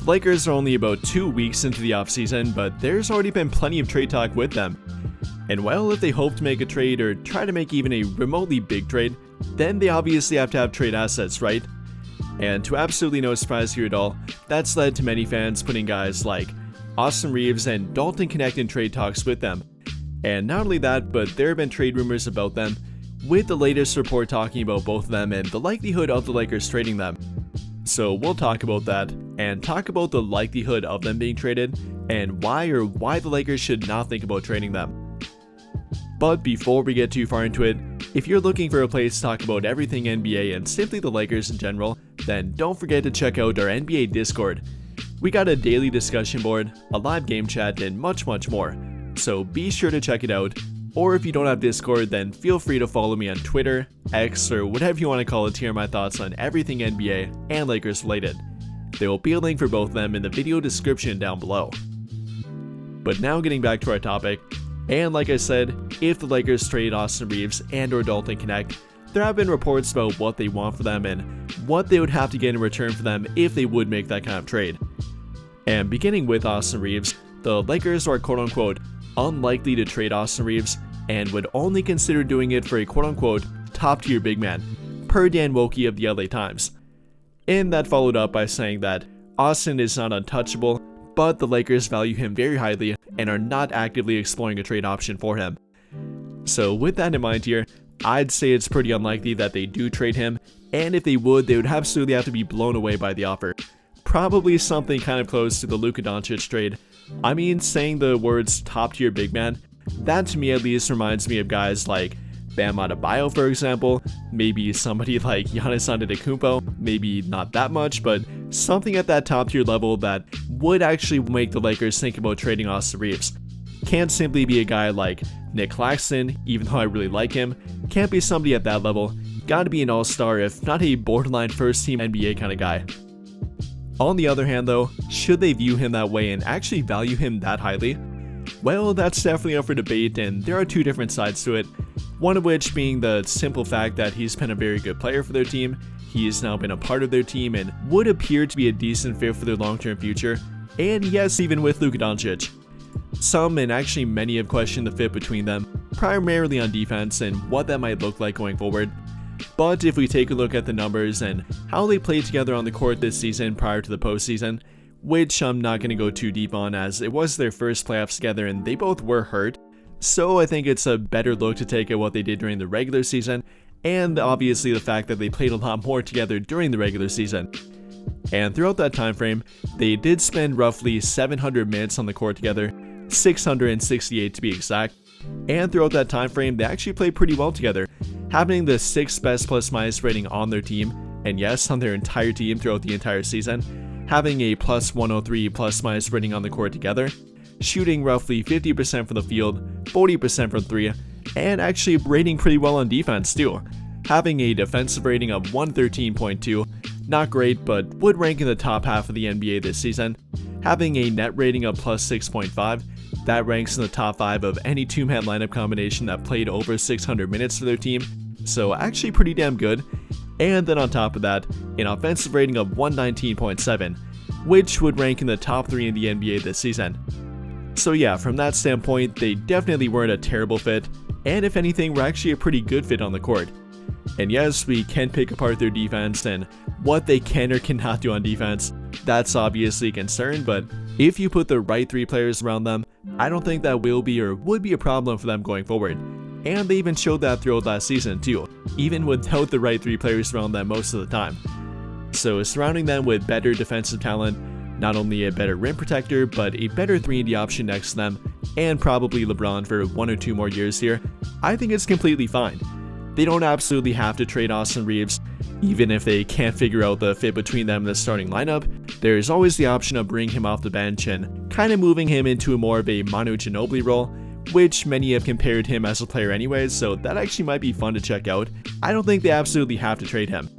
Lakers are only about 2 weeks into the offseason, but there's already been plenty of trade talk with them. And well, if they hope to make a trade or try to make even a remotely big trade, then they obviously have to have trade assets, right? And to absolutely no surprise here at all, that's led to many fans putting guys like Austin Reaves and Dalton Knecht in trade talks with them. And not only that, but there have been trade rumors about them, with the latest report talking about both of them and the likelihood of the Lakers trading them. So we'll talk about that, and talk about the likelihood of them being traded, and why the Lakers should not think about trading them. But before we get too far into it, if you're looking for a place to talk about everything NBA and simply the Lakers in general, then don't forget to check out our NBA Discord. We got a daily discussion board, a live game chat, and much more. So be sure to check it out. Or if you don't have Discord, then feel free to follow me on Twitter, X, or whatever you want to call it to hear my thoughts on everything NBA and Lakers related. There will be a link for both of them in the video description down below. But now getting back to our topic, and like I said, if the Lakers trade Austin Reaves and or Dalton Knecht, there have been reports about what they want for them and what they would have to get in return for them if they would make that kind of trade. And beginning with Austin Reaves, the Lakers are quote-unquote unlikely to trade Austin Reaves and would only consider doing it for a quote-unquote top-tier big man, per Dan Wokey of the LA Times. And that followed up by saying that Austin is not untouchable, but the Lakers value him very highly and are not actively exploring a trade option for him. So with that in mind here, I'd say it's pretty unlikely that they do trade him, and if they would, they would absolutely have to be blown away by the offer. Probably something kind of close to the Luka Doncic trade. I mean, saying the words top-tier big man, that to me at least reminds me of guys like Bam Adebayo, for example, maybe somebody like Giannis Antetokounmpo, maybe not that much, but something at that top tier level that would actually make the Lakers think about trading Austin Reaves. Can't simply be a guy like Nick Claxton, even though I really like him, can't be somebody at that level, gotta be an all-star if not a borderline first-team NBA kind of guy. On the other hand though, should they view him that way and actually value him that highly? Well, that's definitely up for debate, and there are two different sides to it. One of which being the simple fact that he's been a very good player for their team, he's now been a part of their team and would appear to be a decent fit for their long-term future, and yes, even with Luka Doncic. Some, and actually many, have questioned the fit between them, primarily on defense and what that might look like going forward. But if we take a look at the numbers and how they played together on the court this season prior to the postseason, which I'm not going to go too deep on as it was their first playoffs together and they both were hurt, so I think it's a better look to take at what they did during the regular season, and obviously the fact that they played a lot more together during the regular season. And throughout that time frame, they did spend roughly 700 minutes on the court together, 668 to be exact, and throughout that time frame they actually played pretty well together, having the 6th best plus-minus rating on their team, and yes, on their entire team throughout the entire season, having a plus 103 plus-minus rating on the court together, shooting roughly 50% from the field, 40% from 3, and actually rating pretty well on defense too, having a defensive rating of 113.2, not great but would rank in the top half of the NBA this season, having a net rating of plus 6.5, that ranks in the top 5 of any two-man lineup combination that played over 600 minutes for their team, so actually pretty damn good, and then on top of that, an offensive rating of 119.7, which would rank in the top 3 in the NBA this season. So yeah, from that standpoint, they definitely weren't a terrible fit, and if anything, were actually a pretty good fit on the court. And yes, we can pick apart their defense and what they can or cannot do on defense, that's obviously a concern, but if you put the right 3 players around them, I don't think that will be or would be a problem for them going forward. And they even showed that throughout last season too, even without the right 3 players around them most of the time. So surrounding them with better defensive talent, not only a better rim protector, but a better 3-and-D option next to them, and probably LeBron for 1 or 2 more years here, I think it's completely fine. They don't absolutely have to trade Austin Reaves. Even if they can't figure out the fit between them in the starting lineup, there's always the option of bringing him off the bench and kind of moving him into a more of a Manu Ginobili role, which many have compared him as a player anyways, so that actually might be fun to check out. I don't think they absolutely have to trade him.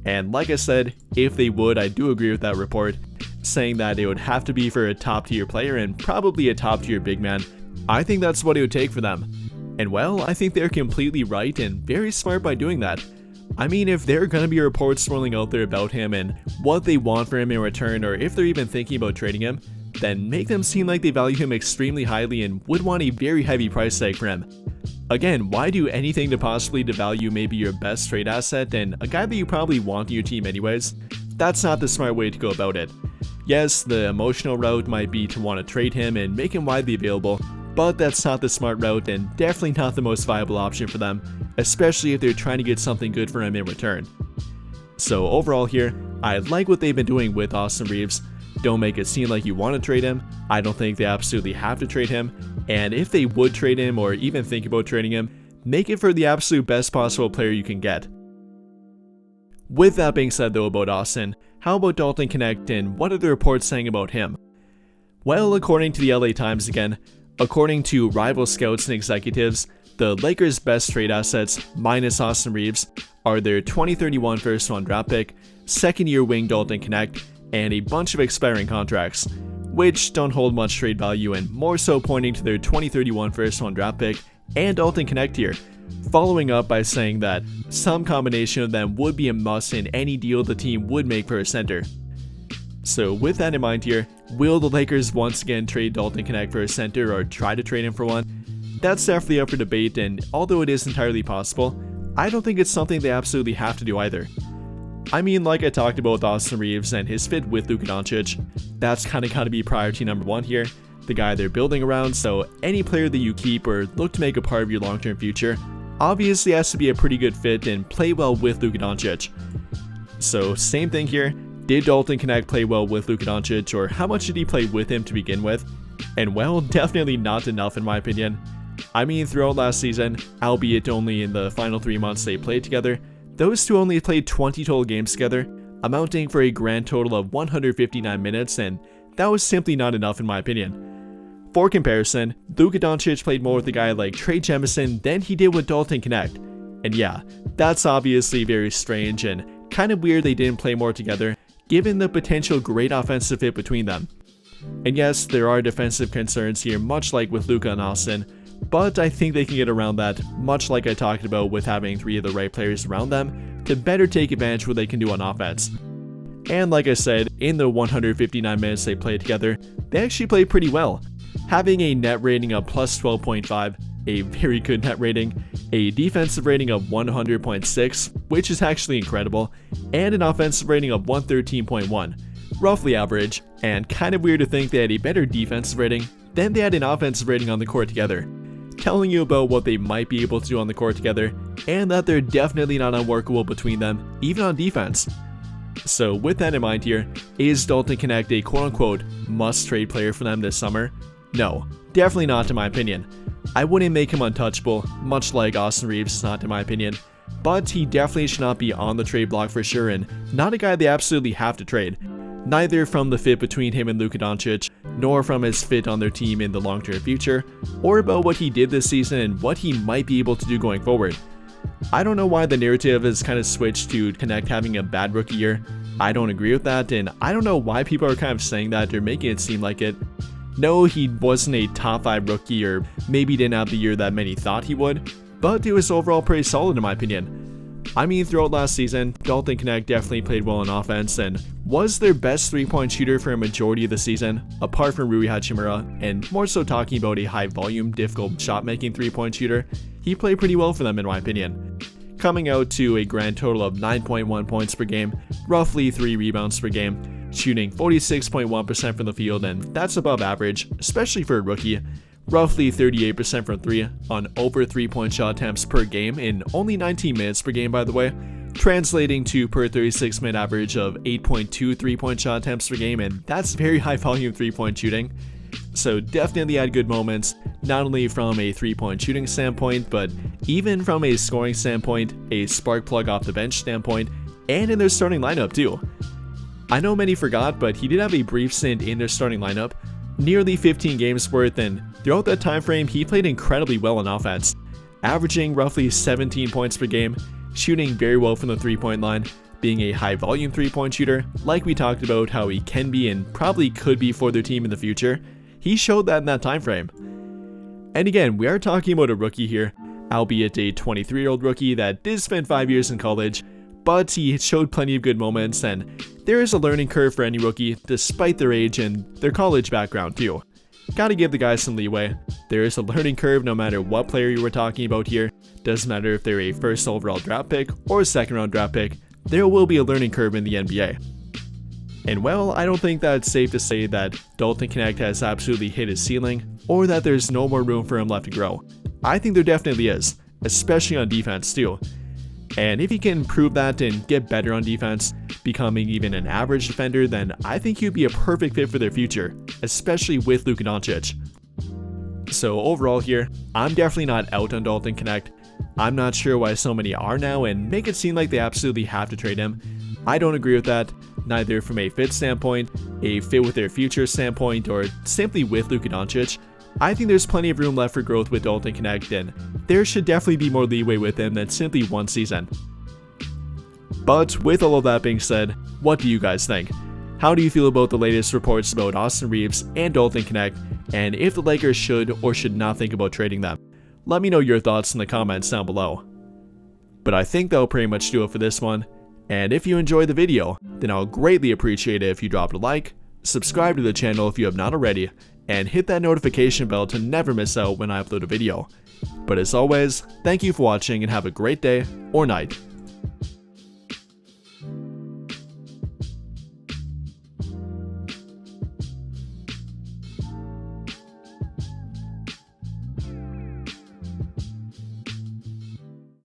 And like I said, if they would, I do agree with that report, saying that it would have to be for a top tier player and probably a top tier big man. I think that's what it would take for them. And well, I think they're completely right and very smart by doing that. I mean, if there are going to be reports swirling out there about him and what they want for him in return, or if they're even thinking about trading him, then make them seem like they value him extremely highly and would want a very heavy price tag for him. Again, why do anything to possibly devalue maybe your best trade asset and a guy that you probably want in your team anyways? That's not the smart way to go about it. Yes, the emotional route might be to want to trade him and make him widely available, but that's not the smart route and definitely not the most viable option for them, especially if they're trying to get something good for him in return. So overall here, I like what they've been doing with Austin Reaves. Don't make it seem like you want to trade him. I don't think they absolutely have to trade him, and if they would trade him or even think about trading him, make it for the absolute best possible player you can get. With that being said though about Austin, how about Dalton Knecht and what are the reports saying about him? Well, according to the LA Times again, according to rival scouts and executives, the Lakers' best trade assets, minus Austin Reaves, are their 2031 first-round draft pick, second-year wing Dalton Knecht, and a bunch of expiring contracts, which don't hold much trade value and more so pointing to their 2031 first-round draft pick and Dalton Knecht here, following up by saying that some combination of them would be a must in any deal the team would make for a center. So with that in mind here, will the Lakers once again trade Dalton Knecht for a center or try to trade him for one? That's definitely up for debate, and although it is entirely possible, I don't think it's something they absolutely have to do either. I mean, like I talked about with Austin Reaves and his fit with Luka Doncic, that's kinda gotta be priority number one here, the guy they're building around, so any player that you keep or look to make a part of your long-term future obviously has to be a pretty good fit and play well with Luka Doncic. So same thing here, did Dalton Knecht play well with Luka Doncic, or how much did he play with him to begin with? And well, definitely not enough in my opinion. I mean, throughout last season, albeit only in the final 3 months they played together, those two only played 20 total games together, amounting for a grand total of 159 minutes, and that was simply not enough in my opinion. For comparison, Luka Doncic played more with a guy like Trey Jemison than he did with Dalton Knecht. And yeah, that's obviously very strange and kind of weird they didn't play more together, given the potential great offensive fit between them. And yes, there are defensive concerns here, much like with Luka and Austin, but I think they can get around that, much like I talked about with having three of the right players around them, to better take advantage of what they can do on offense. And like I said, in the 159 minutes they played together, they actually played pretty well, having a net rating of plus 12.5, a very good net rating, a defensive rating of 100.6, which is actually incredible, and an offensive rating of 113.1, roughly average, and kind of weird to think they had a better defensive rating than they had an offensive rating on the court together, telling you about what they might be able to do on the court together, and that they're definitely not unworkable between them, even on defense. So with that in mind here, is Dalton Knecht a quote-unquote must-trade player for them this summer? No, definitely not in my opinion. I wouldn't make him untouchable, much like Austin Reaves is not in my opinion, but he definitely should not be on the trade block for sure and not a guy they absolutely have to trade. Neither from the fit between him and Luka Doncic, nor from his fit on their team in the long-term future, or about what he did this season and what he might be able to do going forward. I don't know why the narrative has kind of switched to Knecht having a bad rookie year. I don't agree with that, and I don't know why people are kind of saying that or making it seem like it. No, he wasn't a top 5 rookie, or maybe didn't have the year that many thought he would, but it was overall pretty solid in my opinion. I mean, throughout last season, Dalton Knecht definitely played well on offense and was their best three-point shooter for a majority of the season, apart from Rui Hachimura, and more so talking about a high-volume, difficult shot-making three-point shooter, he played pretty well for them in my opinion, coming out to a grand total of 9.1 points per game, roughly 3 rebounds per game, shooting 46.1% from the field, and that's above average, especially for a rookie, roughly 38% from 3 on over 3-point shot attempts per game in only 19 minutes per game by the way, translating to per 36-minute average of 8.2 3-point shot attempts per game, and that's very high volume 3-point shooting. So definitely had good moments, not only from a 3-point shooting standpoint, but even from a scoring standpoint, a spark plug off the bench standpoint, and in their starting lineup too. I know many forgot, but he did have a brief stint in their starting lineup, nearly 15 games worth, and throughout that time frame he played incredibly well on offense, averaging roughly 17 points per game, shooting very well from the 3-point line, being a high volume 3-point shooter, like we talked about how he can be and probably could be for their team in the future. He showed that in that time frame. And again, we are talking about a rookie here, albeit a 23-year-old rookie that did spend 5 years in college, but he showed plenty of good moments, and there is a learning curve for any rookie despite their age and their college background too. Gotta give the guys some leeway. There is a learning curve no matter what player you were talking about here. Doesn't matter if they're a first overall draft pick or a second round draft pick, there will be a learning curve in the NBA. And well, I don't think that it's safe to say that Dalton Knecht has absolutely hit his ceiling, or that there's no more room for him left to grow. I think there definitely is, especially on defense too. And if he can prove that and get better on defense, becoming even an average defender, then I think he'd be a perfect fit for their future, especially with Luka Doncic. So overall here, I'm definitely not out on Dalton Knecht. I'm not sure why so many are now and make it seem like they absolutely have to trade him. I don't agree with that, neither from a fit standpoint, a fit with their future standpoint, or simply with Luka Doncic. I think there's plenty of room left for growth with Dalton Knecht, and there should definitely be more leeway with him than simply one season. But with all of that being said, what do you guys think? How do you feel about the latest reports about Austin Reaves and Dalton Knecht, and if the Lakers should or should not think about trading them? Let me know your thoughts in the comments down below. But I think that'll pretty much do it for this one, and if you enjoyed the video, then I'll greatly appreciate it if you dropped a like, subscribe to the channel if you have not already, and hit that notification bell to never miss out when I upload a video. But as always, thank you for watching and have a great day or night.